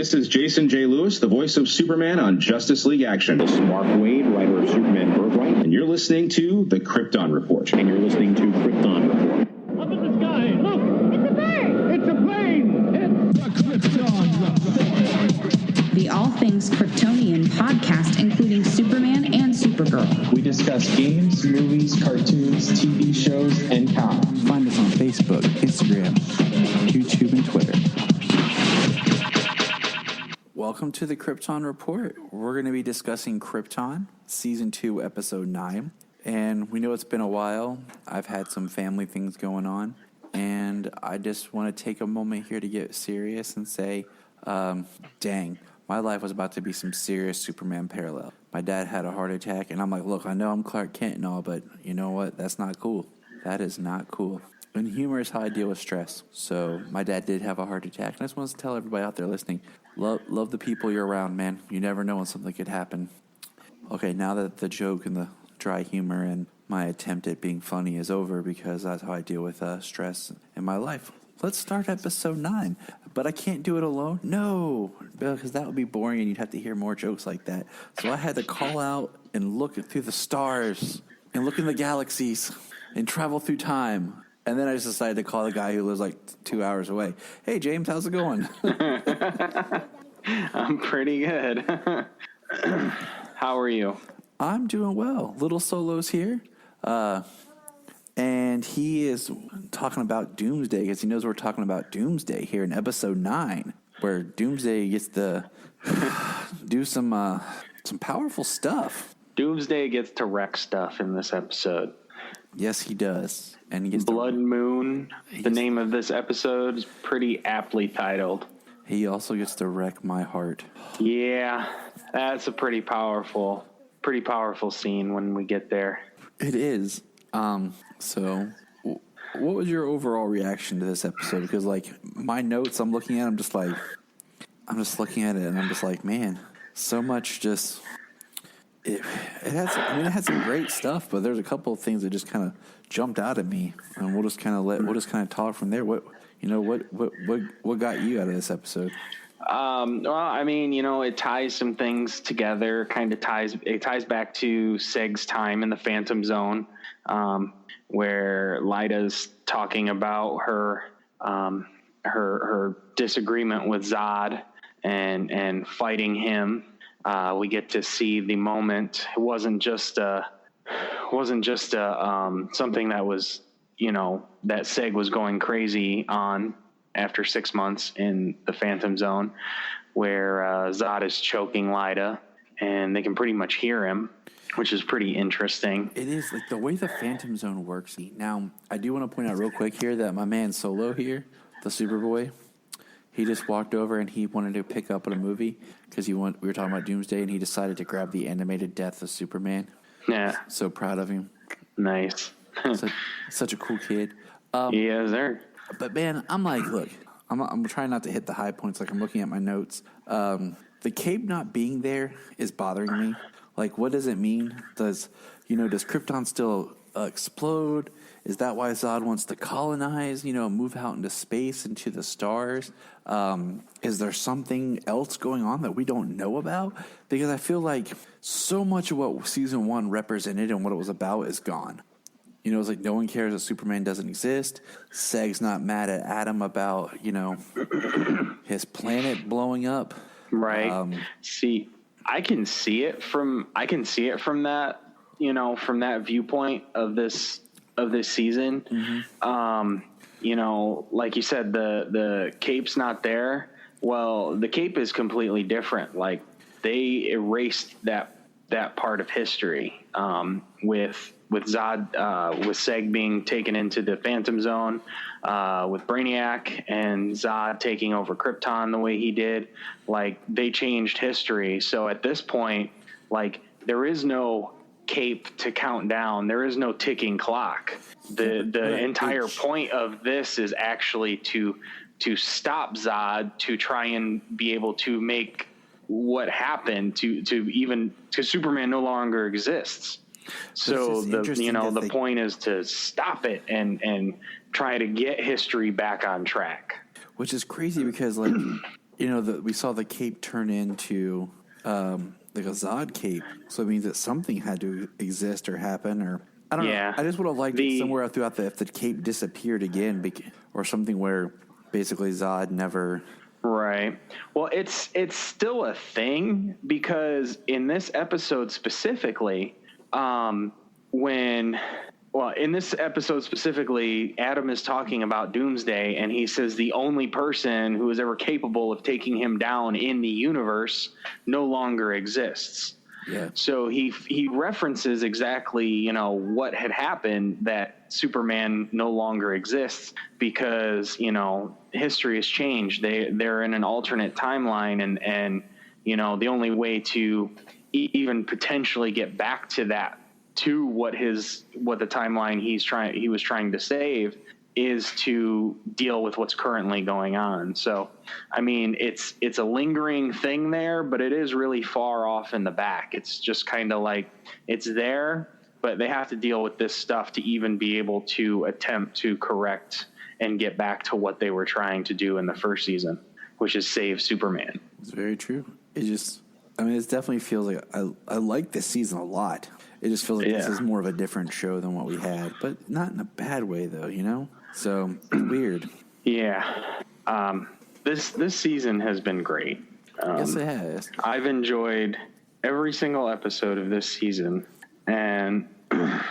This is Jason J. Lewis, the voice of Superman on Justice League Action. This is Mark Wade, writer of Superman Birthright. And you're listening to the Krypton Report. And you're listening to Krypton Report. Up in the sky, look! It's a bird! It's a plane! It's the Krypton Report! The All Things Kryptonian podcast, including Superman and Supergirl. We discuss games, movies, cartoons, TV shows, and comics. Find us on Facebook, Instagram, YouTube, and Twitter. Welcome to the Krypton Report. We're going to be discussing Krypton, Season 2, Episode 9. And we know it's been a while. I've had some family things going on. And I just want to take a moment here to get serious and say, dang, my life was about to be some serious Superman parallel. My dad had a heart attack, and I'm like, look, I know I'm Clark Kent and all, but you know what? That's not cool. That is not cool. And humor is how I deal with stress. So my dad did have a heart attack. And I just want to tell everybody out there listening, love the people you're around, man. You never know when something could happen. Okay, now that the joke and the dry humor and my attempt at being funny is over, because that's how I deal with stress in my life, let's start episode 9. But I can't do it alone. No, because that would be boring and you'd have to hear more jokes like that. So I had to call out and look through the stars and look in the galaxies and travel through time. And then I just decided to call the guy who lives like 2 hours away. Hey, James, how's it going? I'm pretty good. How are you? I'm doing well. Little Solo's here. And he is talking about Doomsday because he knows we're talking about Doomsday here in episode 9, where Doomsday gets to do some powerful stuff. Doomsday gets to wreck stuff in this episode. Yes, he does. And he gets Blood Moon, the name of this episode, is pretty aptly titled. He also gets to wreck my heart. Yeah, that's a pretty powerful scene when we get there. It is. So what was your overall reaction to this episode? Because like my notes I'm looking at, I'm just looking at it and I'm just like, man, so much just it had some great stuff, but there's a couple of things that just kind of jumped out at me, and we'll just kind of talk from there. What got you out of this episode? Well, I mean, it ties some things together, it ties back to Seg's time in the Phantom Zone, where Lyda's talking about her disagreement with Zod and fighting him. We get to see the moment. It wasn't just something that was, that Seg was going crazy on after 6 months in the Phantom Zone, where Zod is choking Lyda, and they can pretty much hear him, which is pretty interesting. It is, like, the way the Phantom Zone works. Now, I do want to point out real quick here that my man Solo here, the Superboy, he just walked over and he wanted to pick up on a movie because we were talking about Doomsday, and he decided to grab the animated Death of Superman. Yeah. So proud of him. Nice. Such a cool kid. Yeah, sir. But man, I'm like, look, I'm trying not to hit the high points. Like I'm looking at my notes. The cape not being there is bothering me. Like, what does it mean? Does Krypton still explode? Is that why Zod wants to colonize, move out into space, into the stars? Is there something else going on that we don't know about? Because I feel like so much of what season 1 represented and what it was about is gone. It's like no one cares that Superman doesn't exist. Seg's not mad at Adam about, his planet blowing up. Right. See, I can see it from that, from that viewpoint of this season. Mm-hmm. Like you said, the cape's not there. Well, the cape is completely different. Like they erased that part of history, with Zod, with Seg being taken into the Phantom Zone, with Brainiac and Zod taking over Krypton the way he did. Like they changed history. So at this point, like there is no cape to count down. There is no ticking clock. The entire point of this is actually to stop Zod, to try and be able to make what happened to Superman no longer exists. So the point is to stop it and try to get history back on track. Which is crazy because like we saw the cape turn into like a Zod cape, so it means that something had to exist or happen, or I don't know. I just would have liked it somewhere throughout if the cape disappeared again, or something where basically Zod never. Right. Well, it's still a thing because in this episode specifically, Adam is talking about Doomsday, and he says the only person who is ever capable of taking him down in the universe no longer exists. Yeah. So he references exactly, what had happened, that Superman no longer exists because, history has changed. They're in an alternate timeline, and the only way to even potentially get back to that, to what the timeline he was trying to save, is to deal with what's currently going on. So, I mean, it's a lingering thing there, but it is really far off in the back. It's just kind of like it's there, but they have to deal with this stuff to even be able to attempt to correct and get back to what they were trying to do in the first season, which is save Superman. It's very true. It definitely feels like I like this season a lot. It just feels like this is more of a different show than what we had, but not in a bad way though, So it's weird. Yeah. This season has been great. Yes, it has. I've enjoyed every single episode of this season, and as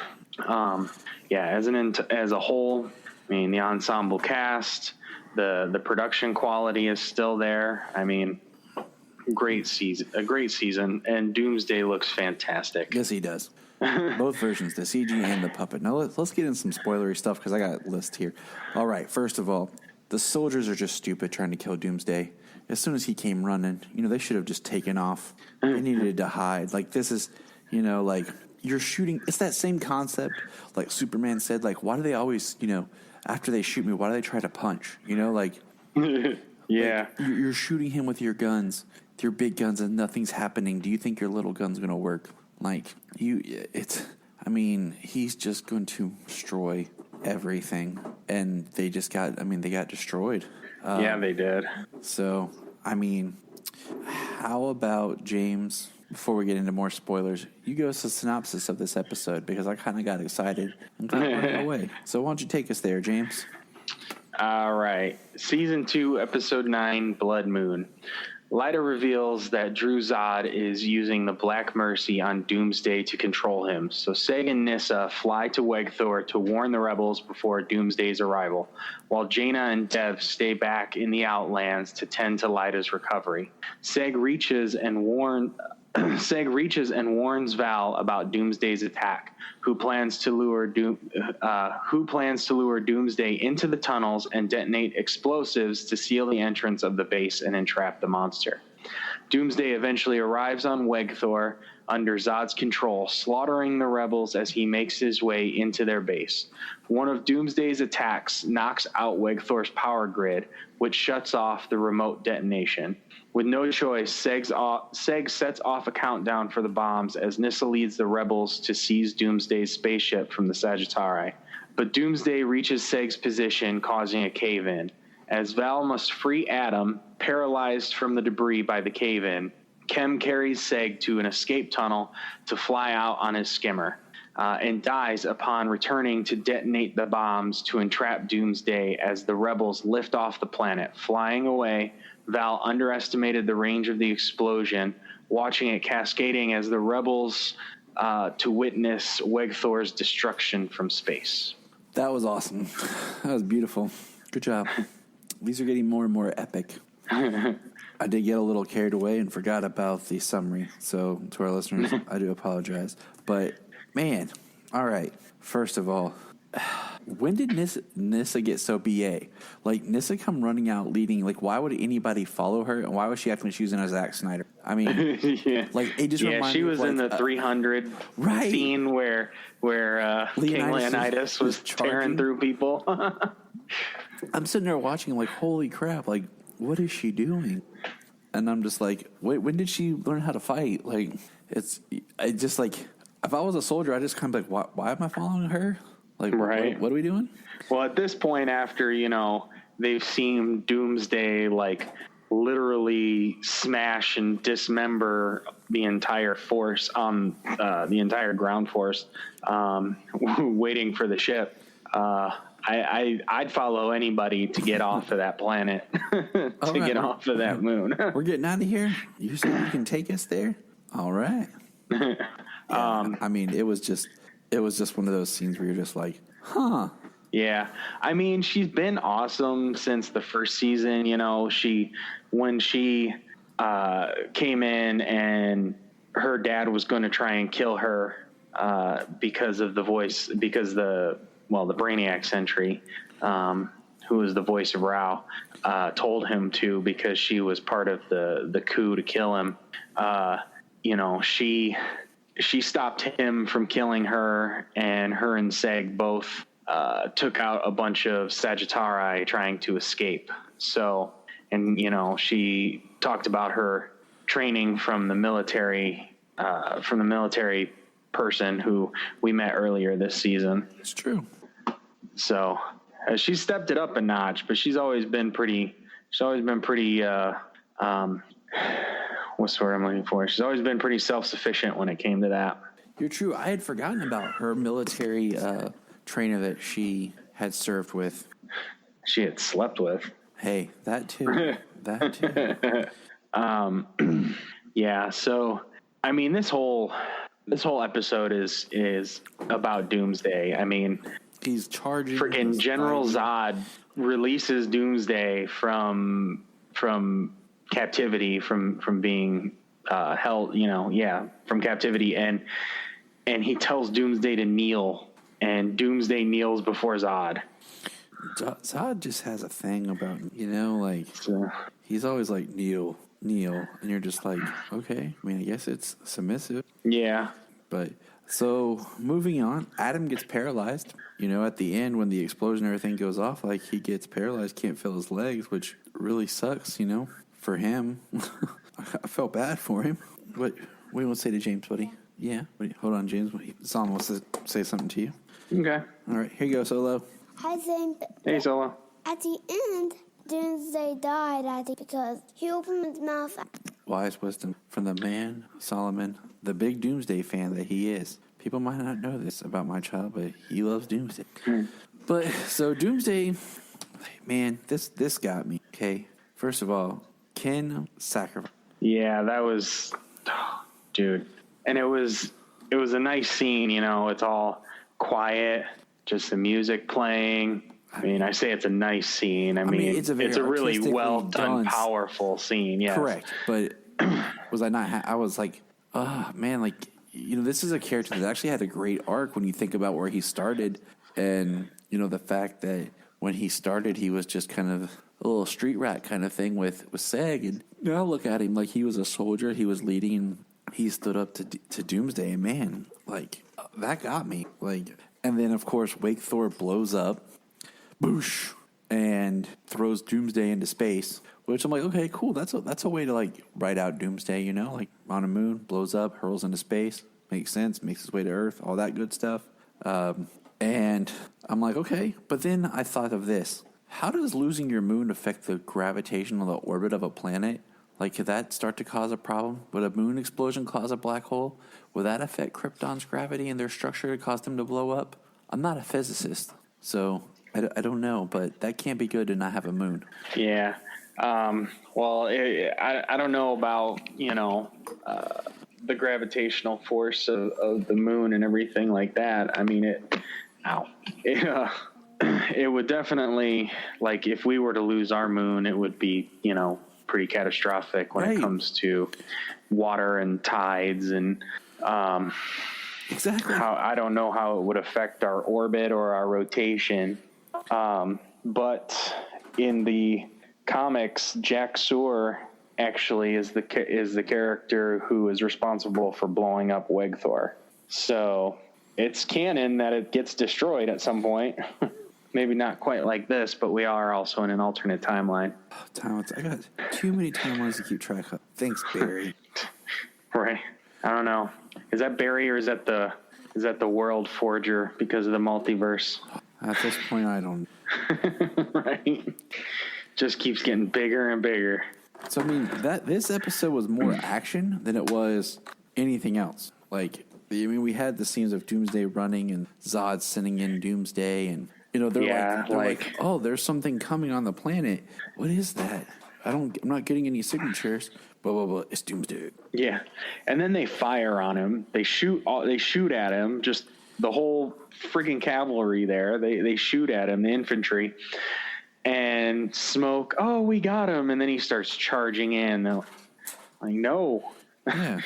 a whole, I mean, the ensemble cast, the production quality is still there. I mean, a great season, and Doomsday looks fantastic. Yes, he does. Both versions, the CG and the puppet. Now let's get in some spoilery stuff because I got a list here. All right, first of all, the soldiers are just stupid trying to kill Doomsday. As soon as he came running, they should have just taken off. They needed to hide. Like, this is, like, you're shooting. It's that same concept. Like Superman said, like, why do they always, after they shoot me, why do they try to punch? Yeah. Like, you're shooting him with your guns, with your big guns, and nothing's happening. Do you think your little gun's going to work? Like, he's just going to destroy everything. And they got destroyed. They did. So, how about, James, before we get into more spoilers, you give us a synopsis of this episode, because I kind of got excited and kind of running away. So why don't you take us there, James? All right. Season 2, Episode 9, Blood Moon. Lyta reveals that Drew Zod is using the Black Mercy on Doomsday to control him, so Seg and Nyssa fly to Wegthor to warn the rebels before Doomsday's arrival, while Jaina and Dev stay back in the Outlands to tend to Lyta's recovery. Seg reaches and warns Val about Doomsday's attack, who plans to lure Doomsday into the tunnels and detonate explosives to seal the entrance of the base and entrap the monster. Doomsday eventually arrives on Wegthor under Zod's control, slaughtering the rebels as he makes his way into their base. One of Doomsday's attacks knocks out Wegthor's power grid, which shuts off the remote detonation. With no choice, Seg sets off a countdown for the bombs as Nyssa leads the rebels to seize Doomsday's spaceship from the Sagittari. But Doomsday reaches Seg's position, causing a cave-in. As Val must free Adam, paralyzed from the debris by the cave-in, Kem carries Seg to an escape tunnel to fly out on his skimmer, and dies upon returning to detonate the bombs to entrap Doomsday as the rebels lift off the planet. Flying away, Val underestimated the range of the explosion, watching it cascading as the rebels to witness Wegthor's destruction from space. That was awesome. That was beautiful. Good job. These are getting more and more epic. I did get a little carried away and forgot about the summary. So to our listeners, I do apologize. But, man, all right. First of all, when did Nyssa get so BA? Like, Nyssa come running out leading. Like, why would anybody follow her? And why was she acting like she was in a Zack Snyder? I mean, like, it just reminded me. She was in the 300 scene where King Leonidas was tearing through people. I'm sitting there watching, like, holy crap, like, what is she doing? And I'm just like, wait, when did she learn how to fight? Like, I just, like, if I was a soldier, I just kind of like, why am I following her? Like, right. What are we doing? Well, at this point, after, they've seen Doomsday, like literally smash and dismember the entire force on the entire ground force, waiting for the ship. I'd follow anybody to get off of that planet, get off of that moon. We're getting out of here. You said you can take us there. All right. Yeah, I mean, it was just one of those scenes where you're just like, huh. Yeah. I mean, she's been awesome since the first season. You know, when she came in and her dad was going to try and kill her because of the voice, because the Brainiac Sentry, who was the voice of Rao, told him to, because she was part of the coup to kill him. You know, she stopped him from killing her, and her and Seg both took out a bunch of Sagittari trying to escape. So, and, you know, she talked about her training from the military person who we met earlier this season. It's true. So she stepped it up a notch, but she's always been pretty, what's the word I'm looking for? She's always been pretty self-sufficient when it came to that. You're true. I had forgotten about her military trainer that she had served with. She had slept with. Hey, that too. That too. Yeah. So, I mean, this whole episode is about Doomsday. I mean, he's charging. Freaking General Zod releases Doomsday from captivity, from being held, you know, from captivity, and he tells Doomsday to kneel, and Doomsday kneels before Zod. Zod just has a thing about, you know, like, he's always like, kneel, and you're just like, okay, I mean, I guess it's submissive. Yeah. But, so, moving on, Adam gets paralyzed. You know, at the end, when the explosion and everything goes off, like, he gets paralyzed, can't feel his legs, which really sucks, you know, for him. I felt bad for him. What do you want to say to James, buddy? Yeah? Hold on, James. Solomon wants to say something to you. Okay. All right, here you go, Solo. I think Hey, Solo. at the end, Doomsday died because he opened his mouth. Wise wisdom from the man, Solomon, the big Doomsday fan that he is. People might not know this about my child, but he loves Doomsday. But, so Doomsday, man, this got me, okay? First of all, Ken sacrifice. Yeah, that was, dude. And it was a nice scene, you know, it's all quiet, just the music playing. I mean, I say it's a nice scene. I mean it's a really well done, powerful scene. Yes. Correct. But was I not, I was like, oh man, like, you know, this is a character that actually had a great arc when you think about where he started. And, you know, the fact that when he started, he was just kind of a little street rat kind of thing with Seg. And now look at him, like, he was a soldier, he was leading, he stood up to Doomsday, and man, like, that got me. Like, and then of course Wake Thor blows up, boosh, and throws Doomsday into space, which I'm like, okay, cool, that's a way to, like, write out Doomsday, you know, like, on a moon, blows up, hurls into space, makes sense, makes his way to Earth, all that good stuff. And I'm like, okay, but then I thought of this. How does losing your moon affect the gravitational orbit of a planet? Like, could that start to cause a problem? Would a moon explosion cause a black hole? Would that affect Krypton's gravity and their structure to cause them to blow up? I'm not a physicist, so I don't know, but that can't be good to not have a moon. Yeah. Well, I don't know about, you know, the gravitational force of the moon and everything like that. I mean, it would definitely, like, if we were to lose our moon, it would be, you know, pretty catastrophic when it comes to water and tides and exactly. How I don't know how it would affect our orbit or our rotation. But in the comics, Jack Sewer actually is the character who is responsible for blowing up Wegthor. So it's canon that it gets destroyed at some point. Maybe not quite like this, but we are also in an alternate timeline. I got too many timelines to keep track of. Thanks, Barry. Right. I don't know. Is that Barry or is that the World Forger because of the multiverse? At this point, I don't. Right. Just keeps getting bigger and bigger. So I mean this episode was more action than it was anything else. Like, I mean, we had the scenes of Doomsday running and Zod sending in Doomsday, and they're like, oh, there's something coming on the planet. What is that? I'm not getting any signatures. Blah blah blah. It's Doomsday. Yeah, and then they fire on him. They shoot at him. Just the whole freaking cavalry there. They shoot at him. The infantry. And Smoke, oh, we got him. And then he starts charging in. They're like, no. Yeah.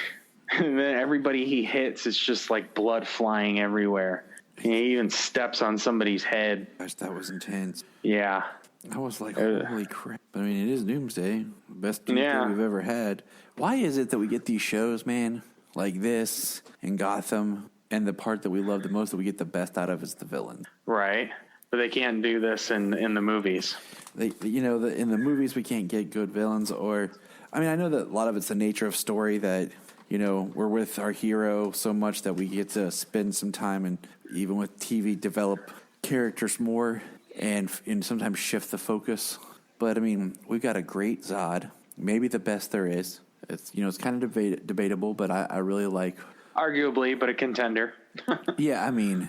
And then everybody he hits, it's just like blood flying everywhere. And he even steps on somebody's head. Gosh, that was intense. Yeah. I was like, holy crap. I mean, it is Doomsday. The best Doomsday we've ever had. Why is it that we get these shows, man, like this and Gotham, and the part that we love the most that we get the best out of is the villain? Right. But they can't do this in the movies. In the movies we can't get good villains, or I mean, I know that a lot of it's the nature of story that we're with our hero so much that we get to spend some time, and even with TV, develop characters more and sometimes shift the focus. But I mean, we've got a great Zod, maybe the best there is. It's it's kind of debatable, but I really like. Arguably, but a contender. Yeah, I mean.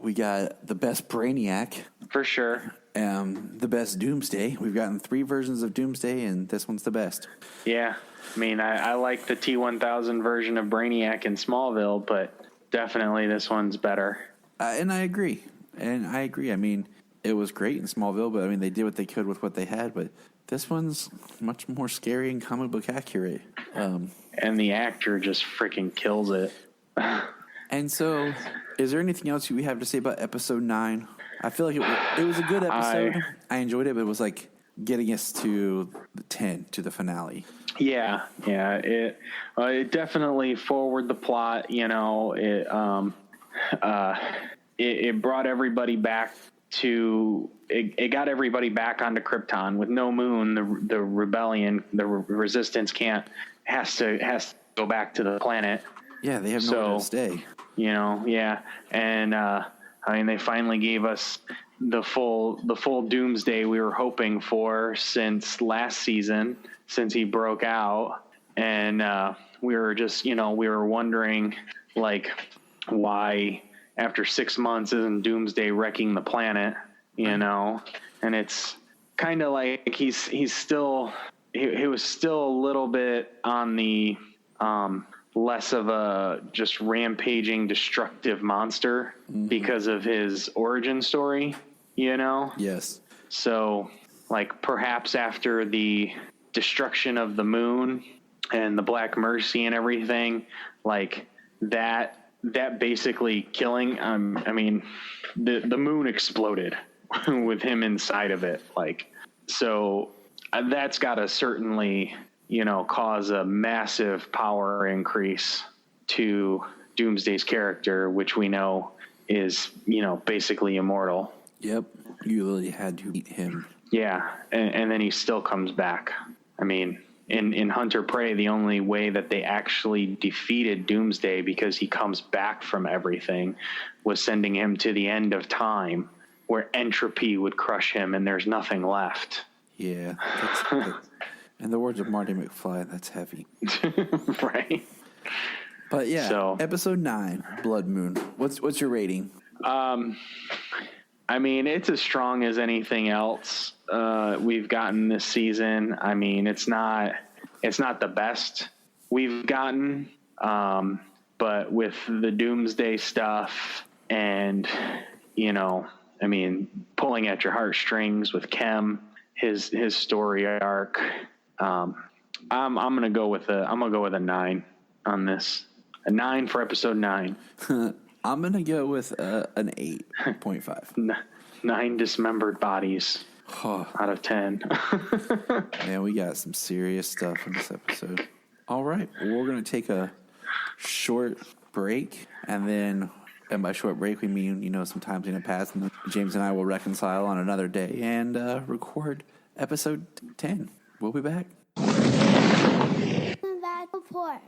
We got the best Brainiac. For sure. The best Doomsday. We've gotten 3 versions of Doomsday, and this one's the best. Yeah. I mean, I like the T-1000 version of Brainiac in Smallville, but definitely this one's better. And I agree. I mean, it was great in Smallville, but I mean, they did what they could with what they had, but this one's much more scary and comic book accurate. And the actor just freaking kills it. And so, is there anything else you have to say about episode 9? I feel like it was a good episode. I enjoyed it, but it was like getting us to the 10, to the finale. Yeah. It definitely forwarded the plot. It brought everybody back to. It got everybody back onto Krypton. With no moon, the rebellion, the resistance has to go back to the planet. Yeah, they have nowhere to stay. And I mean, they finally gave us the full Doomsday we were hoping for since last season, since he broke out, and we were just, we were wondering, like, why after 6 months isn't Doomsday wrecking the planet, and it's kind of like he was still a little bit on the less of a just rampaging, destructive monster because of his origin story, Yes. So, like, perhaps after the destruction of the moon and the Black Mercy and everything, like, that basically killing, I mean, the moon exploded with him inside of it. Like, so that's got to certainly cause a massive power increase to Doomsday's character, which we know is, basically immortal. Yep. You really had to beat him. Yeah. And then he still comes back. I mean, in Hunter Prey, the only way that they actually defeated Doomsday, because he comes back from everything, was sending him to the end of time, where entropy would crush him and there's nothing left. Yeah. In the words of Marty McFly, that's heavy. Right. But yeah, so, episode 9, Blood Moon. What's your rating? I mean, it's as strong as anything else we've gotten this season. I mean, it's not the best we've gotten, but with the Doomsday stuff and, I mean, pulling at your heartstrings with Kem, his story arc. I'm gonna go with a 9 on this. A 9 for episode 9. I'm gonna go with an 8.5. 9 dismembered bodies out of 10. Man, we got some serious stuff in this episode. All right, well, we're gonna take a short break, and by short break we mean some time's gonna pass, and James and I will reconcile on another day and record episode 10. We'll be back. Report.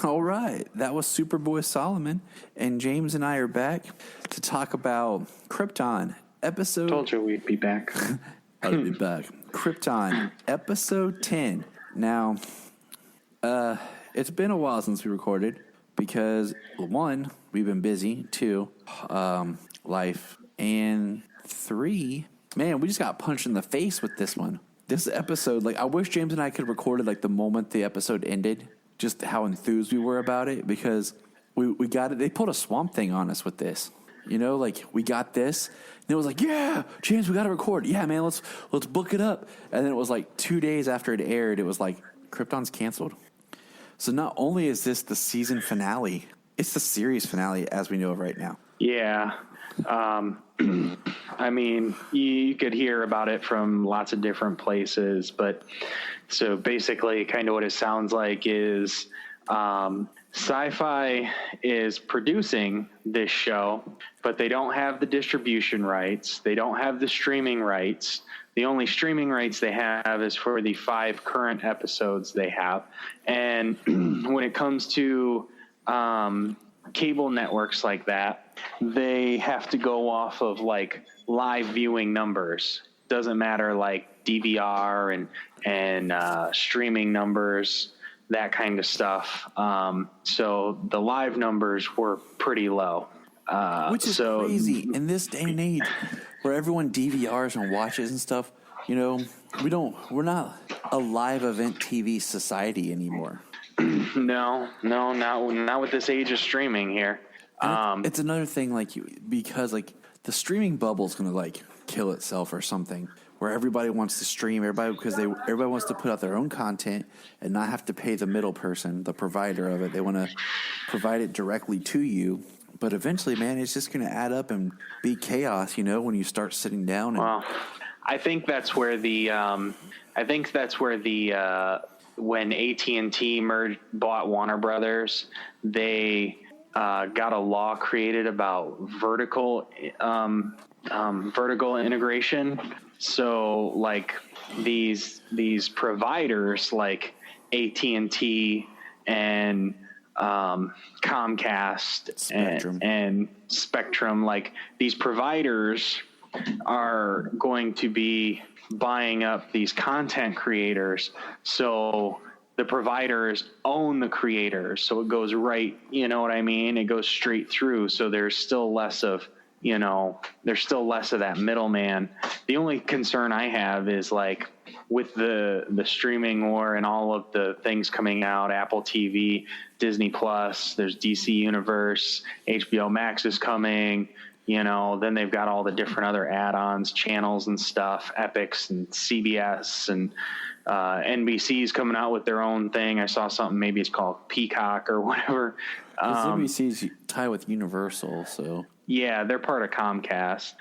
All right, that was Superboy Solomon, and James and I are back to talk about Krypton episode. Told you we'd be back. I'll be back. Krypton, episode 10. Now, it's been a while since we recorded because, 1, we've been busy, 2, life, and 3, man, we just got punched in the face with this one. This episode, like, I wish James and I could have recorded, like, the moment the episode ended, just how enthused we were about it, because we got it. They pulled a Swamp Thing on us with this. You know, like, we got this, and it was like, yeah, James, we got to record. Yeah, man, let's book it up. And then it was like 2 days after it aired, it was like, Krypton's canceled. So not only is this the season finale, it's the series finale as we know it right now. Yeah. I mean, you could hear about it from lots of different places, but so basically kind of what it sounds like is Sci-Fi is producing this show, but they don't have the distribution rights. They don't have the streaming rights. The only streaming rights they have is for the 5 current episodes they have. And when it comes to cable networks like that, they have to go off of like live viewing numbers. Doesn't matter like DVR and streaming numbers, that kind of stuff. So the live numbers were pretty low. Which is crazy in this day and age where everyone DVRs and watches and stuff. You know, we're not a live event TV society anymore. No, not with this age of streaming here. It's another thing, like, because like the streaming bubble is going to like kill itself or something, where everybody wants to stream, everybody wants to put out their own content and not have to pay the middle person, the provider of it. They want to provide it directly to you. But eventually, man, it's just going to add up and be chaos, you know, when you start sitting down. Well, I think that's where when AT&T bought Warner Brothers, they got a law created about vertical integration. So like these providers like AT&T and Comcast Spectrum. and Spectrum, like these providers are going to be buying up these content creators. So the providers own the creators. So it goes right, you know what I mean? It goes straight through. So there's still less of that middleman. The only concern I have is like with the streaming war and all of the things coming out, Apple TV, Disney Plus, there's DC Universe, HBO Max is coming, you know, then they've got all the different other add-ons, channels and stuff, Epix and CBS and NBC's coming out with their own thing. I saw something, maybe it's called Peacock or whatever. NBC's tie with Universal, so. Yeah, they're part of Comcast.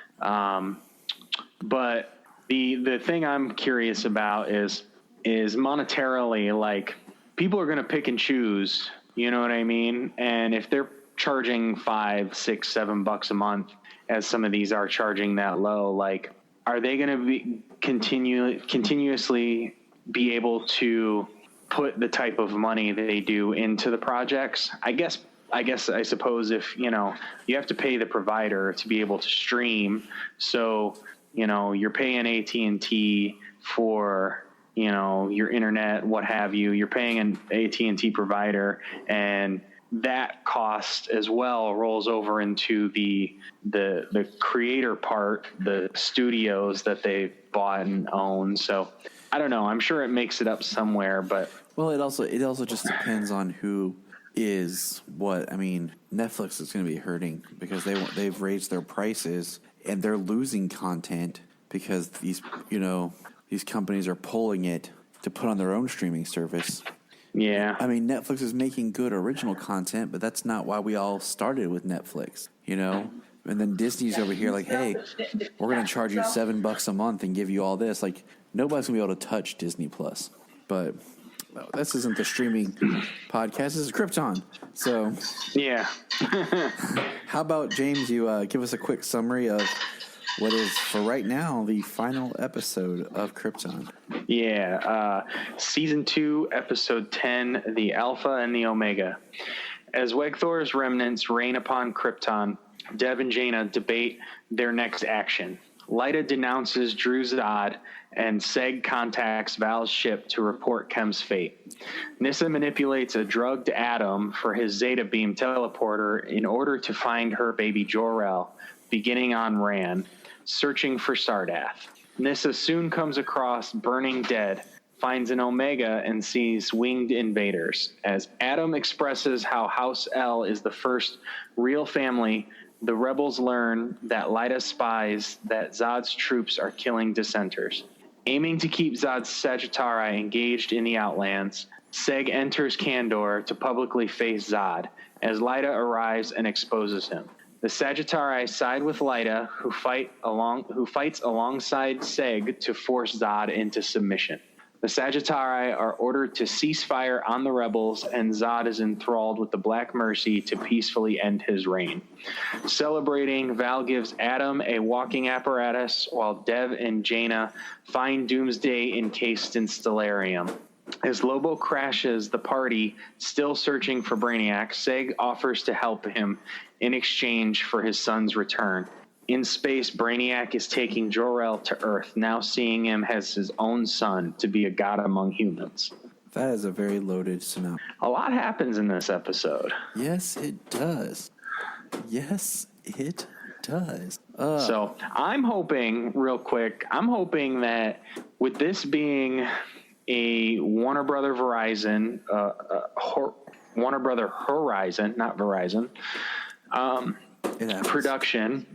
But the thing I'm curious about is monetarily, like, people are going to pick and choose, you know what I mean? And if they're charging $5, $6, $7 a month, as some of these are charging that low, like, are they going to be continuously be able to put the type of money they do into the projects? I suppose if, you know, you have to pay the provider to be able to stream. So, you know, you're paying AT&T for, you know, your internet, what have you. You're paying an AT&T provider, and that cost as well rolls over into the creator part, the studios that they bought and own. So I don't know. I'm sure it makes it up somewhere, but well, it also just depends on who is what. I mean, Netflix is going to be hurting because they've raised their prices and they're losing content because these companies are pulling it to put on their own streaming service. Yeah. I mean, Netflix is making good original content, but that's not why we all started with Netflix, you know? And then Disney's over here like, hey, we're going to charge you $7 a month and give you all this. Like, nobody's going to be able to touch Disney Plus. But this isn't the streaming podcast. This is Krypton. So, yeah. How about, James, you give us a quick summary of what is, for right now, the final episode of Krypton? Yeah. Season 2, Episode 10, The Alpha and the Omega. As Wegthor's remnants rain upon Krypton, Dev and Jaina debate their next action. Lyta denounces Drew Zod, and Seg contacts Val's ship to report Chem's fate. Nyssa manipulates a drugged Atom for his Zeta Beam teleporter in order to find her baby Jor-El, beginning on Ran, searching for Sardath. Nyssa soon comes across Burning Dead, finds an Omega, and sees winged invaders. As Atom expresses how House L is the first real family, the rebels learn that Lyta spies that Zod's troops are killing dissenters. Aiming to keep Zod's Sagittari engaged in the Outlands, Seg enters Kandor to publicly face Zod, as Lyta arrives and exposes him. The Sagittari side with Lyta, who fights alongside Seg to force Zod into submission. The Sagittari are ordered to cease fire on the rebels, and Zod is enthralled with the Black Mercy to peacefully end his reign. Celebrating, Val gives Atom a walking apparatus, while Dev and Jaina find Doomsday encased in Stellarium. As Lobo crashes the party, still searching for Brainiac, Seg offers to help him in exchange for his son's return. In space, Brainiac is taking Jor-El to Earth, now seeing him as his own son, to be a god among humans. That is a very loaded synopsis. A lot happens in this episode. Yes, it does. Yes, it does. So I'm hoping, real quick, that with this being a Warner Brother Horizon, not Verizon, production.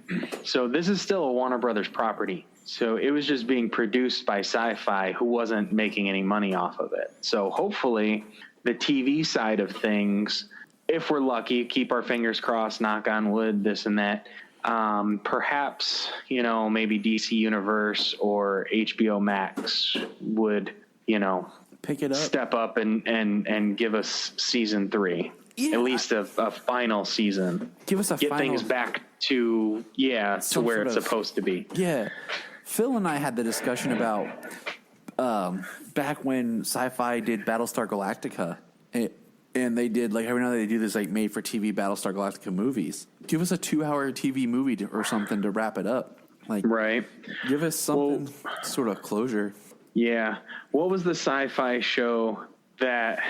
So this is still a Warner Brothers property. So it was just being produced by Sci-Fi, who wasn't making any money off of it. So hopefully the TV side of things, if we're lucky, keep our fingers crossed, knock on wood, this and that. Perhaps, maybe DC Universe or HBO Max would, pick it up, step up and give us season 3. Yeah. At least a final season. Give us Get things back to where it's supposed to be. Yeah. Phil and I had the discussion about back when Sci-Fi did Battlestar Galactica, and they did, like, every now and then they do this, like, made-for-TV Battlestar Galactica movies. Give us a 2-hour TV movie or something to wrap it up. Like, right. Give us something, sort of closure. Yeah. What was the Sci-Fi show that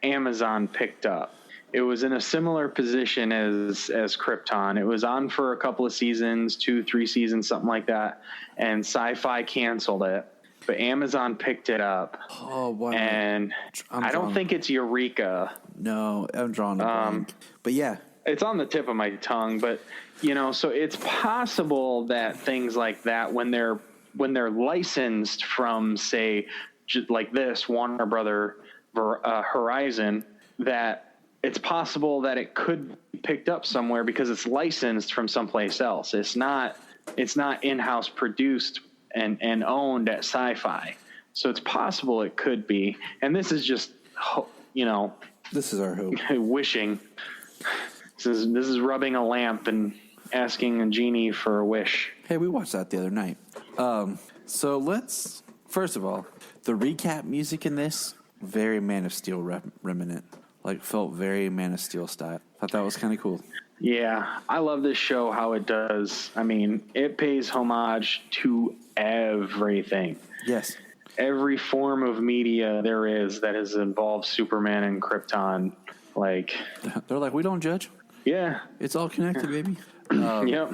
Amazon picked up? It was in a similar position as Krypton. It was on for a couple of seasons, 2-3 seasons, something like that. And Sci-Fi canceled it, but Amazon picked it up. Oh, wow. And I don't think it's Eureka. No, I'm drawing a blank. But yeah. It's on the tip of my tongue, but so it's possible that things like that, when they're licensed from, say, like this Warner Brother Horizon, that it's possible that it could be picked up somewhere because it's licensed from someplace else. It's not in-house produced and owned at Sci-Fi. So it's possible it could be. And this is just, this is our hope. Wishing. This is rubbing a lamp and asking a genie for a wish. Hey, we watched that the other night. So let's, first of all, the recap music in this, very Man of Steel remnant. Like, felt very Man of Steel style. Thought that was kind of cool. Yeah, I love this show, how it does. I mean, it pays homage to everything. Yes. Every form of media there is that has involved Superman and Krypton. Like, they're like, we don't judge. Yeah. It's all connected, baby. Yep.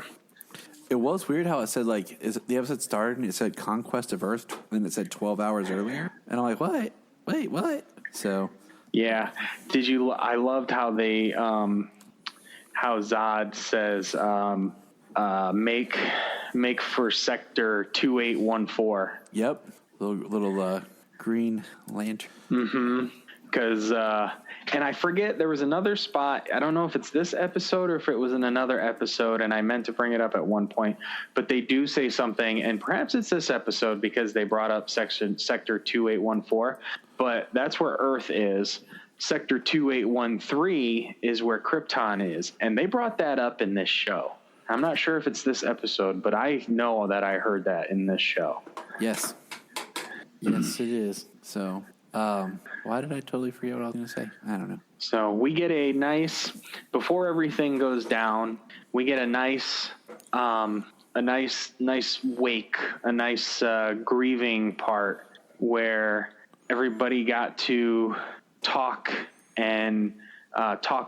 It was weird how it said, like, the episode started and it said Conquest of Earth, and it said 12 hours earlier. And I'm like, what? Wait, what? So... Yeah. I loved how they, how Zod says, make for sector 2814. Yep. Little green lantern. Mm-hmm. Because, and I forget, there was another spot. I don't know if it's this episode or if it was in another episode, and I meant to bring it up at one point. But they do say something, and perhaps it's this episode because they brought up sector 2814. But that's where Earth is. Sector 2813 is where Krypton is. And they brought that up in this show. I'm not sure if it's this episode, but I know that I heard that in this show. Yes. Yes, it is. So, why did I totally forget what I was going to say? I don't know. So we get a nice, before everything goes down, we get a nice nice wake, a nice grieving part where everybody got to talk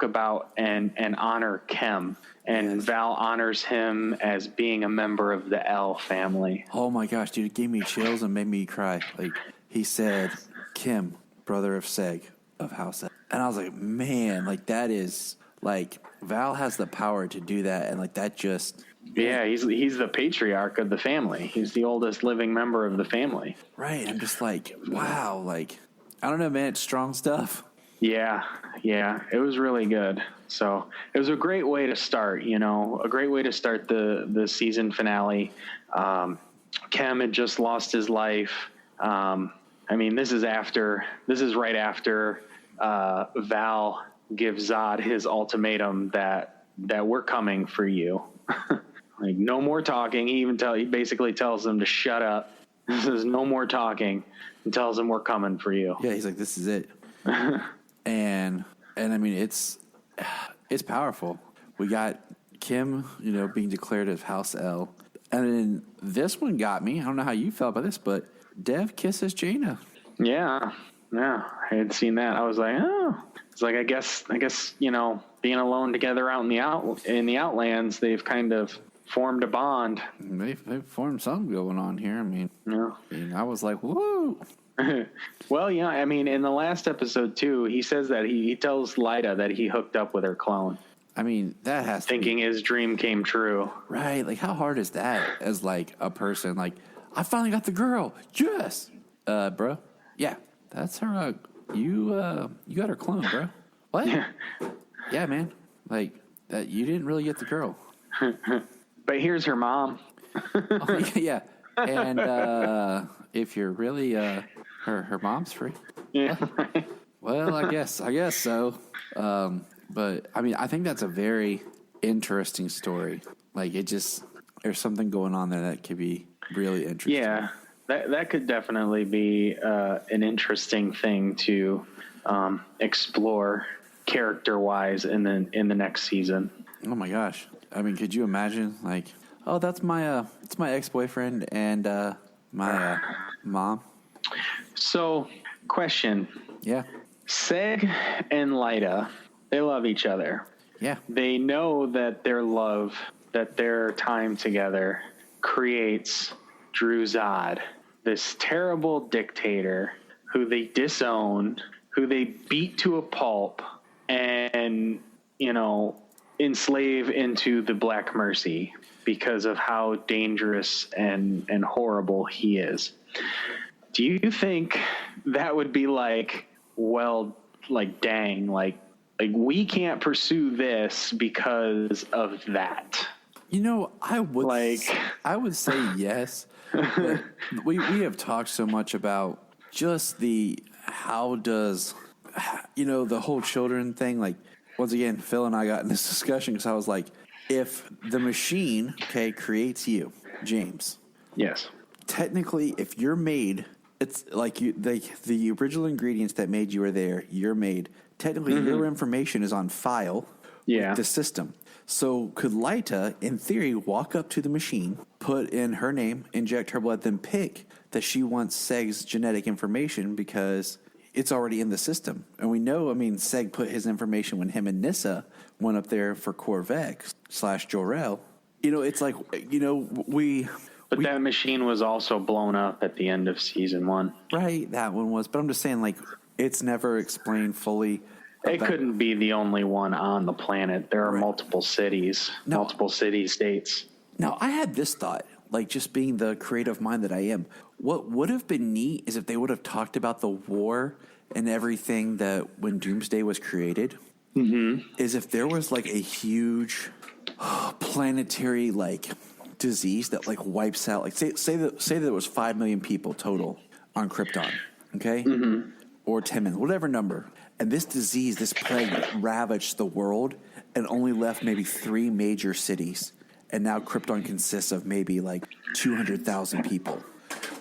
about and honor Kem. And Val honors him as being a member of the L family. Oh my gosh, dude, it gave me chills and made me cry. Like, he said, Kim, brother of Seg, of House L. And I was like, man, like, that is, like, Val has the power to do that. And, like, that just... Yeah, he's the patriarch of the family. He's the oldest living member of the family. Right. I'm just like, wow, like, I don't know, man, it's strong stuff. Yeah, it was really good. So it was a great way to start, a great way to start the season finale. Kem had just lost his life. This is right after Val gives Zod his ultimatum that we're coming for you. Like, no more talking. He basically tells them to shut up. He says no more talking, and tells them we're coming for you. Yeah, he's like, this is it. and I mean, it's powerful. We got Kim, being declared as House L. And then this one got me. I don't know how you felt about this, but Dev kisses Jaina. Yeah, I had seen that. I was like, oh. It's like, I guess, being alone together out in the Outlands, they've kind of formed a bond. They've formed something going on here. I mean, yeah. I was like, whoa. Well, yeah, I mean, in the last episode too, he says that he tells Lyta that he hooked up with her clone. I mean, that has thinking his dream came true. Right. Like, how hard is that as, like, a person? Like, I finally got the girl. Yes. Bro. Yeah. That's her. You got her clone, bro. What? Yeah, man. Like, that you didn't really get the girl. But here's her mom. Oh, yeah. And if you're really her mom's free. Yeah. Well, I guess so. But I mean, I think that's a very interesting story. Like, there's something going on there that could be really interesting. Yeah. That could definitely be an interesting thing to explore character-wise in the next season. Oh my gosh! I mean, could you imagine? Like, oh, that's my ex-boyfriend and my mom. So, question. Yeah. Seg and Lyta, they love each other. Yeah. They know that their time together creates Drew Zod, this terrible dictator who they disown, who they beat to a pulp, and, enslave into the Black Mercy because of how dangerous and horrible he is. Do you think that would be like, well, like, dang, like we can't pursue this because of that? I would say yes. But we have talked so much about just how does, the whole children thing. Like, once again, Phil and I got in this discussion because I was like, if the machine, creates you, James. Yes. Technically, if you're made, it's like the original ingredients that made you are there. You're made. Technically, your information is on file with the system. So could Lyta, in theory, walk up to the machine, put in her name, inject her blood, then pick that she wants Seg's genetic information because it's already in the system? And we know, Seg put his information when him and Nyssa went up there for Corvex / Jor-El. It's like, But that machine was also blown up at the end of season 1. Right, that one was. But I'm just saying, like, it's never explained fully. It couldn't be the only one on the planet. There are multiple cities, multiple city-states. Now, I had this thought, like, just being the creative mind that I am. What would have been neat is if they would have talked about the war and everything that when Doomsday was created, is if there was, like, a huge planetary, like, disease that, like, wipes out, like, say that there was 5 million people total on Krypton, okay? Or 10 million, whatever number. And this disease, this plague, ravaged the world and only left maybe 3 major cities. And now Krypton consists of maybe like 200,000 people.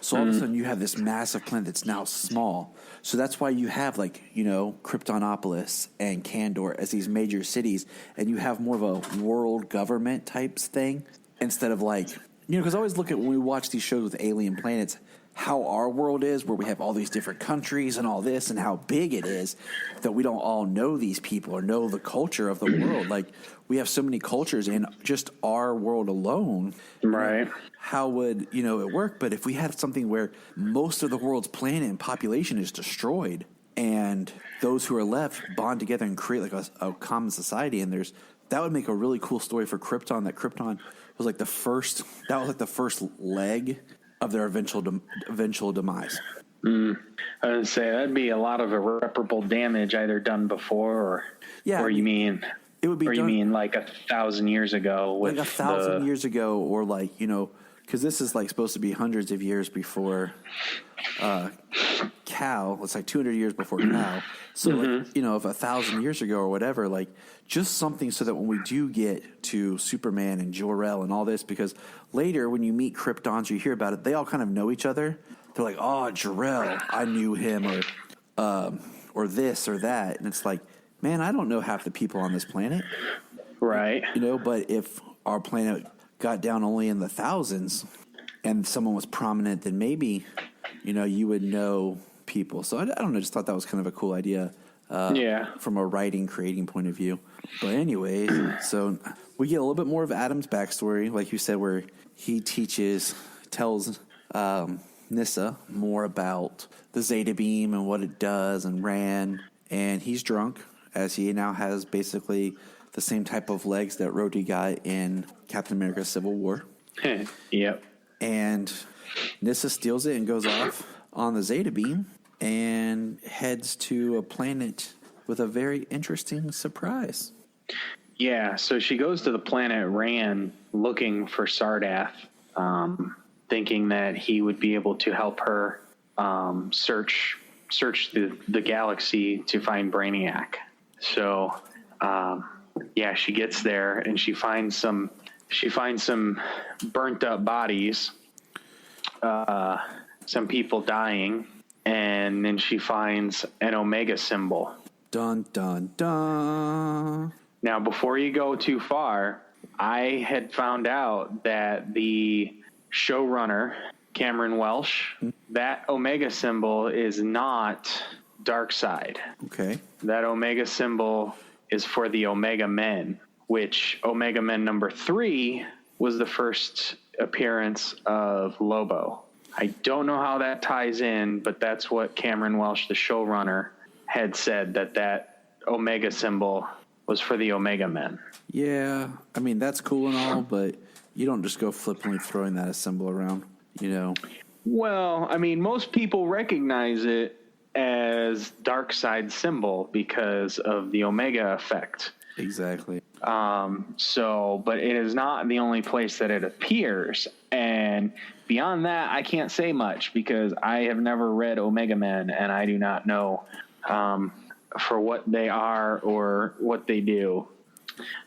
So all of a sudden you have this massive planet that's now small. So that's why you have, like, Kryptonopolis and Kandor as these major cities. And you have more of a world government types thing instead of, like, because I always look at when we watch these shows with alien planets, how our world is, where we have all these different countries and all this, and how big it is that we don't all know these people or know the culture of the world. Like, we have so many cultures in just our world alone. Right. How would, it work? But if we had something where most of the world's planet and population is destroyed, and those who are left bond together and create like a common society, and that would make a really cool story for Krypton. That Krypton was like the first leg of their eventual demise. I would say that'd be a lot of irreparable damage either done before or you mean it would be, or you mean like 1,000 years ago? Like 1,000 years ago, or like because this is like supposed to be hundreds of years before Cal. It's like 200 years before Cal. So like, if 1,000 years ago or whatever, like just something so that when we do get to Superman and Jor-El and all this, because later when you meet Kryptons, you hear about it, they all kind of know each other. They're like, oh, Jor-El, I knew him, or this or that, and it's like, man, I don't know half the people on this planet, right? But if our planet got down only in the thousands, and someone was prominent, then maybe, you would know people. So I don't know, just thought that was kind of a cool idea. From a creating point of view. But anyways, so we get a little bit more of Adam's backstory, like you said, where he tells Nyssa more about the Zeta Beam and what it does and ran. And he's drunk, as he now has basically the same type of legs that Rhodey got in Captain America Civil War. Yep. And Nyssa steals it and goes off on the Zeta Beam and heads to a planet with a very interesting surprise. Yeah, so she goes to the planet Ran looking for Sardath, thinking that he would be able to help her search the galaxy to find Brainiac. So, she gets there and she finds some burnt up bodies, some people dying, and then she finds an Omega symbol. Dun, dun, dun. Now, before you go too far, I had found out that the showrunner, Cameron Welsh, that Omega symbol is not Darkseid. Okay. That Omega symbol is for the Omega Men, which Omega Men number 3 was the first appearance of Lobo. I don't know how that ties in, but that's what Cameron Welsh, the showrunner, had said, that Omega symbol was for the Omega Men. Yeah, I mean, that's cool and all, but you don't just go flippantly throwing that symbol around, Well, I mean, most people recognize it as Darkseid's symbol because of the Omega effect. Exactly. But it is not the only place that it appears. And beyond that, I can't say much because I have never read Omega Men and I do not know for what they are or what they do.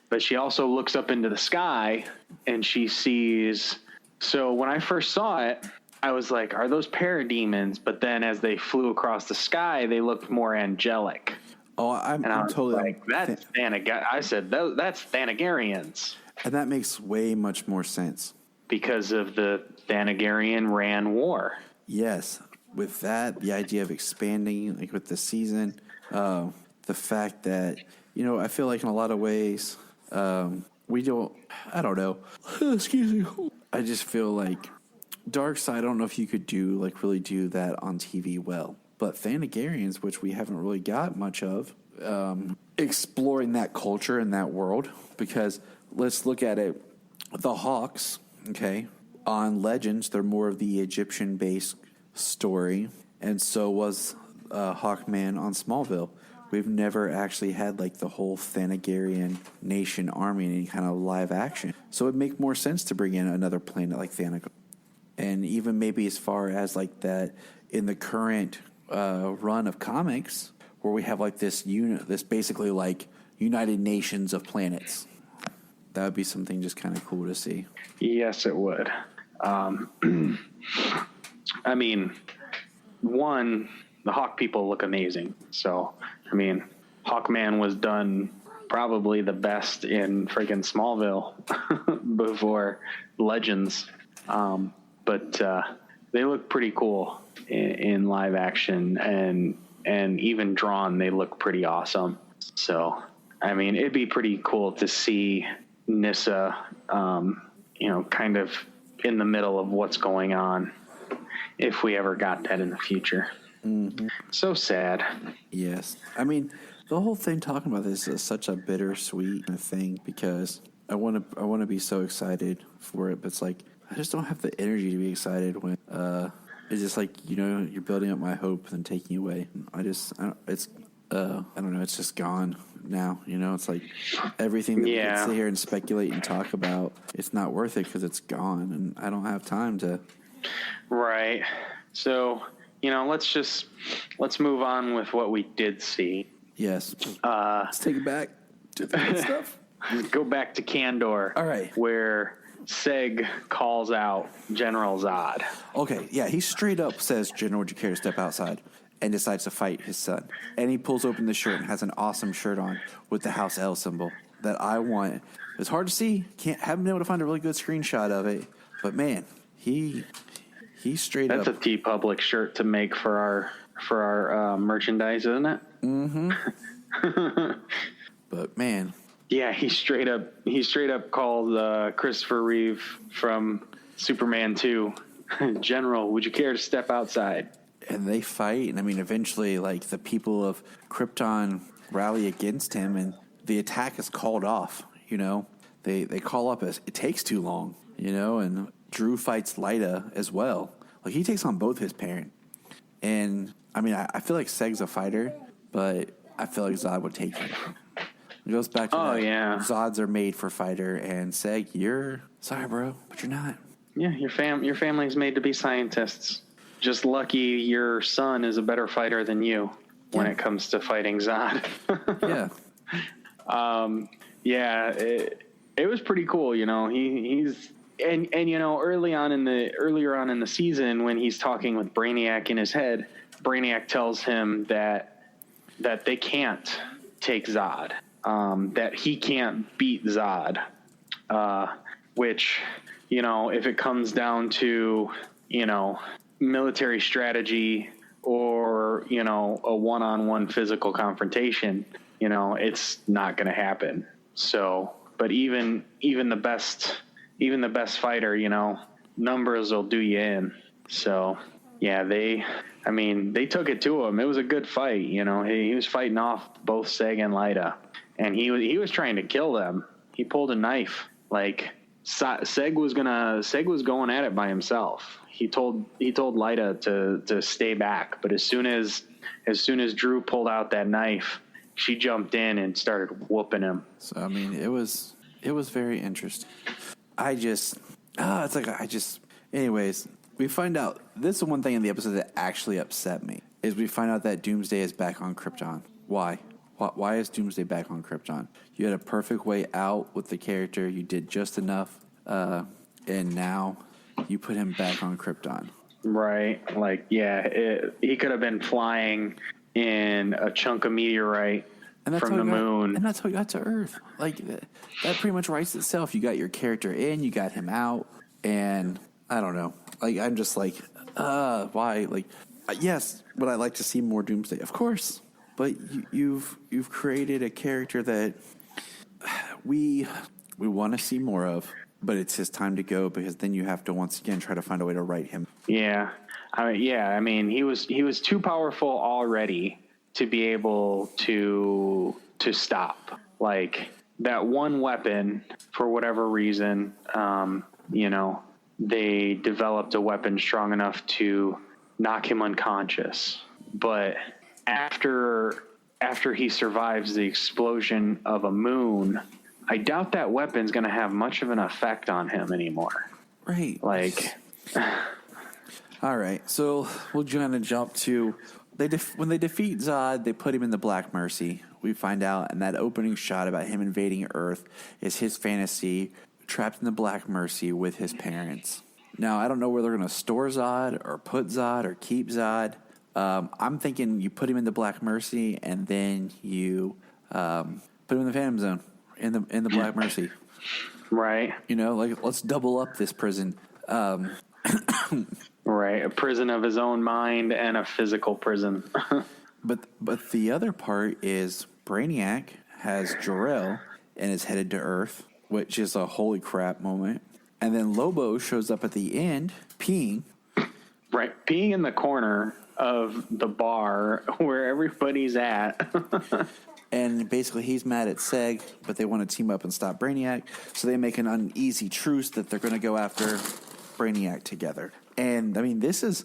But she also looks up into the sky and she sees. So when I first saw it, I was like, are those parademons? But then as they flew across the sky, they looked more angelic. Oh, I'm totally like, that's I said, that's Thanagarians. And that makes way much more sense. Because of the Thanagarian-Ran war. Yes. With that, the idea of expanding, like with the season, the fact that, I feel like in a lot of ways, we don't, I don't know. Excuse me. I just feel like Darkseid, I don't know if you could really do that on TV well. But Thanagarians, which we haven't really got much of, exploring that culture and that world, because let's look at it. The Hawks, okay, on Legends, they're more of the Egyptian-based story, and so was Hawkman on Smallville. We've never actually had like the whole Thanagarian nation army in any kind of live action. So it'd make more sense to bring in another planet like Thanagar. And even maybe as far as like that in the current run of comics, where we have like this basically like United Nations of planets. That would be something just kind of cool to see. Yes, it would. I mean, the Hawk people look amazing. So, I mean, Hawkman was done probably the best in friggin' Smallville before Legends. But they look pretty cool in live action, and even drawn, they look pretty awesome. So, I mean, it'd be pretty cool to see Nyssa, kind of in the middle of what's going on, if we ever got that in the future. Mm-hmm. So sad. Yes. I mean, the whole thing talking about this is such a bittersweet thing, because I want to be so excited for it, but it's like I just don't have the energy to be excited when it's just like, you're building up my hope and taking away. I don't know, it's just gone now. It's like everything that we can sit here and speculate and talk about, it's not worth it because it's gone, and I don't have time to. Right. So, let's move on with what we did see. Yes. Let's take it back to the good stuff. Go back to Kandor. All right. Where Seg calls out General Zod. Okay, yeah, he straight up says, "General, would you care to step outside?" and decides to fight his son. And he pulls open the shirt and has an awesome shirt on with the House L symbol that I want. It's hard to see. Haven't been able to find a really good screenshot of it. But man, he straight That's up. That's a T-Public shirt to make for our merchandise, isn't it? Mm-hmm. But man. Yeah, he straight up called Christopher Reeve from Superman 2, "General, would you care to step outside?" And they fight, and I mean, eventually, like, the people of Krypton rally against him, and the attack is called off. They call up as it takes too long. And Drew fights Lyta as well. Like, he takes on both his parents. And I mean, I feel like Seg's a fighter, but I feel like Zod would take him. It goes back to Zods are made for fighter, and Seg, you're sorry, bro, but you're not. Yeah, your family's made to be scientists. Just lucky your son is a better fighter than you when it comes to fighting Zod. Yeah. It was pretty cool. He's earlier on in the season, when he's talking with Brainiac in his head, Brainiac tells him that they can't take Zod, that he can't beat Zod, which, if it comes down to, military strategy or, a one-on-one physical confrontation, it's not going to happen. So, but even the best fighter, numbers will do you in. So, yeah, they took it to him. It was a good fight. He was fighting off both Seg and Lyta, and he was trying to kill them. He pulled a knife. Like, Seg was going at it by himself. He told Lyta to stay back, but as soon as Drew pulled out that knife, she jumped in and started whooping him. So I mean, it was very interesting. Anyways, we find out, this is one thing in the episode that actually upset me, is we find out that Doomsday is back on Krypton. Why? Why is Doomsday back on Krypton? You had a perfect way out with the character. You did just enough, and now you put him back on Krypton. Right. Like, he could have been flying in a chunk of meteorite from the moon. And that's how he got to Earth. Like, that pretty much writes itself. You got your character in, you got him out, and I don't know. Like, I'm just like, why? Like, yes, would I like to see more Doomsday? Of course. But you've created a character that we want to see more of, but it's his time to go, because then you have to once again try to find a way to write him. Yeah. I mean, he was too powerful already to be able to stop. Like, that one weapon, for whatever reason, they developed a weapon strong enough to knock him unconscious. But after he survives the explosion of a moon, I doubt that weapon's going to have much of an effect on him anymore. Right. Like, all right. So we'll kind of jump to when they defeat Zod, they put him in the Black Mercy. We find out, and that opening shot about him invading Earth is his fantasy, trapped in the Black Mercy with his parents. Now, I don't know where they're going to store Zod or put Zod or keep Zod. I'm thinking you put him in the Black Mercy, and then you put him in the Phantom Zone in the Black Mercy. Right. Like, let's double up this prison. Right, a prison of his own mind and a physical prison. But the other part is Brainiac has Jor-El and is headed to Earth, which is a holy crap moment. And then Lobo shows up at the end, peeing. Right, peeing in the corner of the bar where everybody's at. And basically he's mad at Seg, but they want to team up and stop Brainiac. So they make an uneasy truce that they're going to go after Brainiac together. And I mean, that's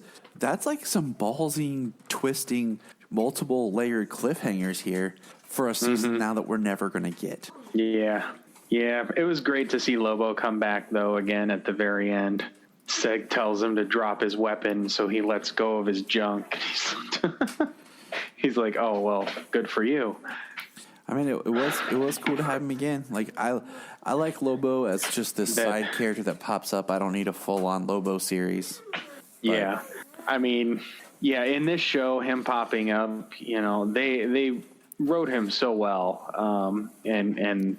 like some ballsy, twisting, multiple layered cliffhangers here for a season now that we're never going to get. Yeah. It was great to see Lobo come back though again at the very end. Seg tells him to drop his weapon, so he lets go of his junk. He's like, "Oh well, good for you." I mean, it was cool to have him again. Like I like Lobo as just this side character that pops up. I don't need a full on Lobo series. Yeah, I mean, in this show, him popping up, they wrote him so well, and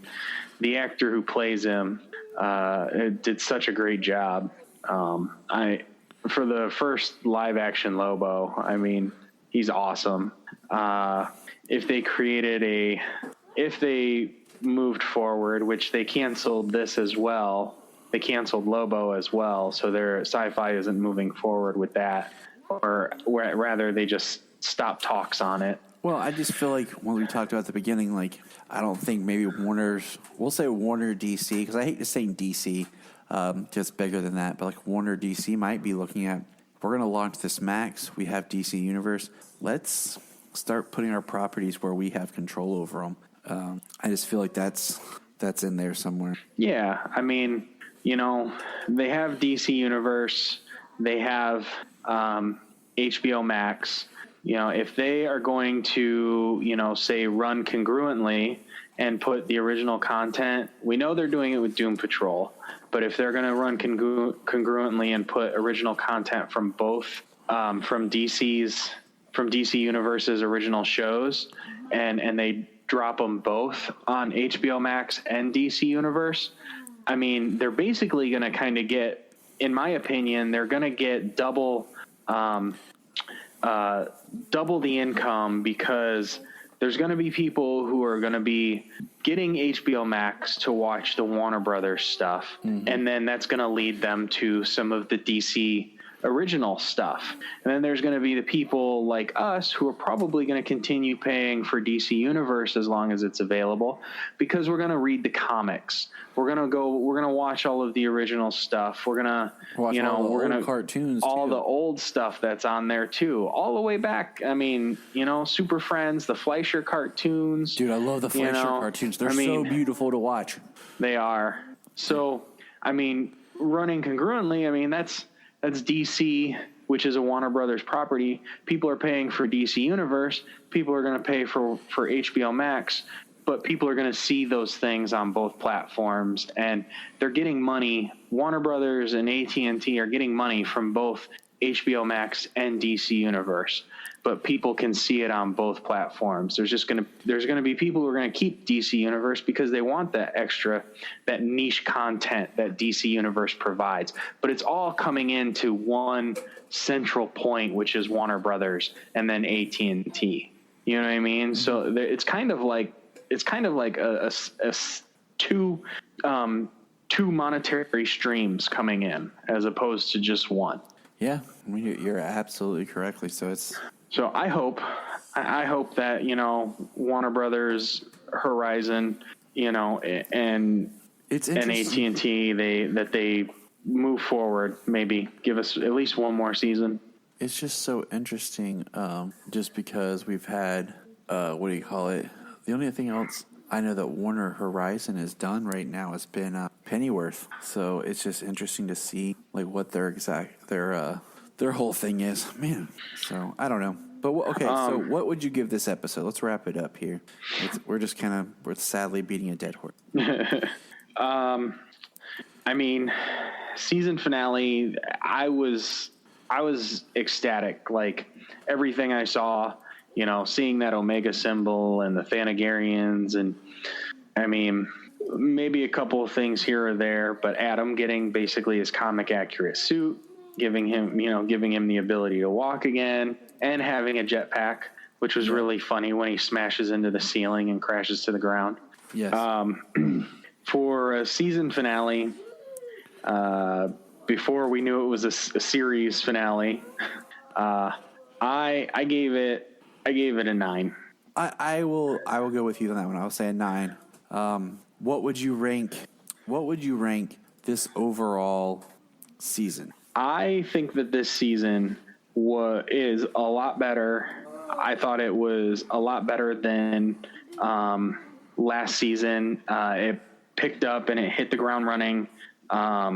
the actor who plays him did such a great job. For the first live action Lobo, I mean, he's awesome. If they moved forward, which they canceled this as well, they canceled Lobo as well. So their sci-fi isn't moving forward with that, or rather they just stopped talks on it. Well, I just feel like when we talked about at the beginning, like, I don't think maybe we'll say Warner DC, because I hate just saying DC, just bigger than that, but like Warner DC might be looking at, we're going to launch this Max, we have DC Universe, let's start putting our properties where we have control over them. I just feel like that's in there somewhere. Yeah, I mean, they have DC Universe, they have HBO Max. If they are going to, say run congruently and put the original content, we know they're doing it with Doom Patrol, but if they're going to run congruently and put original content from both, from DC Universe's original shows, and they drop them both on HBO Max and DC Universe, I mean, they're basically going to kind of get, in my opinion, they're going to get double the income, because there's going to be people who are going to be getting HBO Max to watch the Warner Brothers stuff. Mm-hmm. And then that's going to lead them to some of the DC original stuff. And then there's going to be the people like us who are probably going to continue paying for DC Universe as long as it's available, because we're going to read the comics. We're going to watch all of the original stuff. We're going to watch all the cartoons, all too. The old stuff that's on there too, all the way back. I mean, Super Friends, the Fleischer cartoons. Dude, I love the Fleischer cartoons. They're so beautiful to watch. They are. So, I mean, running congruently, I mean, that's DC, which is a Warner Brothers property. People are paying for DC Universe. People are going to pay for HBO Max, but people are going to see those things on both platforms, and they're getting money. Warner Brothers and AT&T are getting money from both HBO Max and DC Universe, but people can see it on both platforms. There's going to be people who are going to keep DC Universe because they want that niche content that DC Universe provides. But it's all coming into one central point, which is Warner Brothers and then AT&T. You know what I mean? Mm-hmm. So it's kind of like two monetary streams coming in as opposed to just one. Yeah, you're absolutely correctly. So I hope that, Warner Brothers, Horizon, and AT&T, they move forward, maybe give us at least one more season. It's just so interesting, just because we've had, the only thing else I know that Warner Horizon has done right now has been Pennyworth. So it's just interesting to see like what their whole thing is, man. So I don't know, but okay. So what would you give this episode? Let's wrap it up here. We're sadly beating a dead horse. I mean, season finale, I was ecstatic. Like everything I saw, seeing that Omega symbol and the Thanagarians and I mean, maybe a couple of things here or there, but Adam getting basically his comic accurate suit, giving him the ability to walk again, and having a jetpack, which was really funny when he smashes into the ceiling and crashes to the ground. Yes. For a season finale, before we knew it was a series finale, I gave it a 9. I will go with you on that one. I'll say a 9. What would you rank this overall season? I think that this season is a lot better. I thought it was a lot better than last season. It picked up and it hit the ground running. I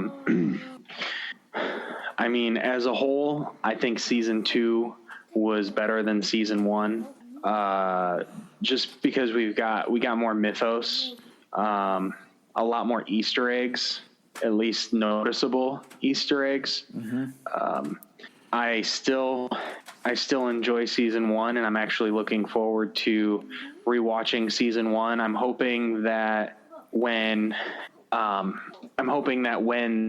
mean, as a whole, I think season 2 was better than season 1. Just because we got more mythos, a lot more Easter eggs, at least noticeable Easter eggs. Mm-hmm. I still enjoy season 1, and I'm actually looking forward to rewatching season 1. I'm hoping that when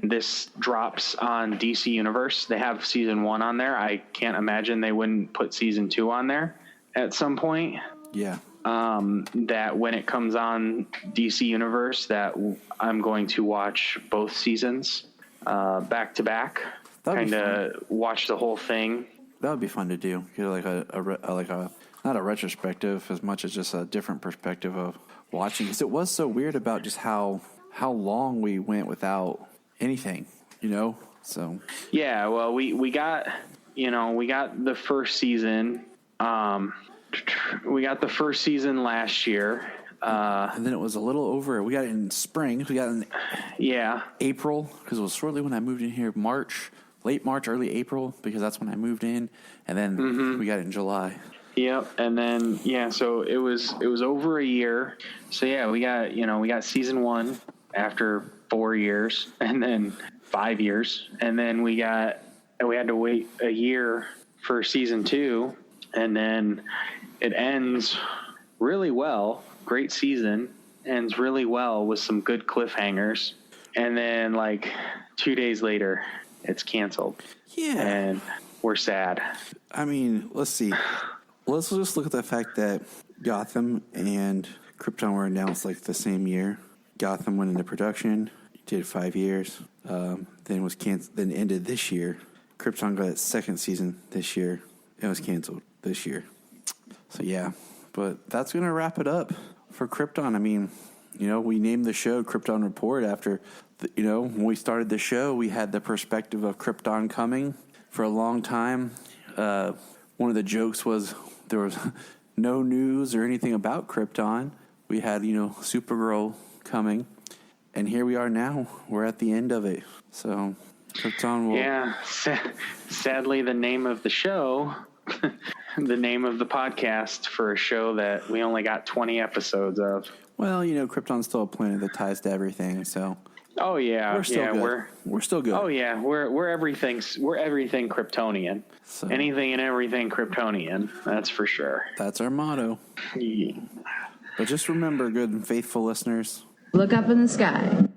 this drops on DC Universe, they have season 1 on there. I can't imagine they wouldn't put season 2 on there at some point. Yeah. That when it comes on DC Universe, that I'm going to watch both seasons back to back. Kind of watch the whole thing. That would be fun to do. Get like a not a retrospective as much as just a different perspective of watching. Because it was so weird about just how long we went without anything, So yeah, well, we got the first season. We got the first season last year. And then it was a little over. We got it in spring. We got it in April, because it was shortly when I moved in here, late March, early April, because that's when I moved in. And then we got it in July. Yep. And then, so it was over a year. So we got season 1 after 4 years, and then 5 years. And then we had to wait a year for season 2. And then it ends really well. Great season. Ends really well with some good cliffhangers. And then 2 days later, it's canceled. Yeah. And we're sad. I mean, let's see. Let's just look at the fact that Gotham and Krypton were announced the same year. Gotham went into production, did 5 years, then was canceled. Then ended this year. Krypton got its second season this year. It was canceled this year. So yeah, but that's gonna wrap it up for Krypton. I mean, we named the show Krypton Report after, when we started the show, we had the perspective of Krypton coming for a long time. One of the jokes was there was no news or anything about Krypton. We had, Supergirl coming, and here we are now. We're at the end of it. So Krypton will... Yeah, sadly, the name of the show, the name of the podcast for a show that we only got 20 episodes of. Well, Krypton's still a planet that ties to everything, so... Oh yeah, we're still good. We're still good. Oh yeah, we're everything Kryptonian. So, anything and everything Kryptonian. That's for sure. That's our motto. Yeah. But just remember, good and faithful listeners, Look up in the sky.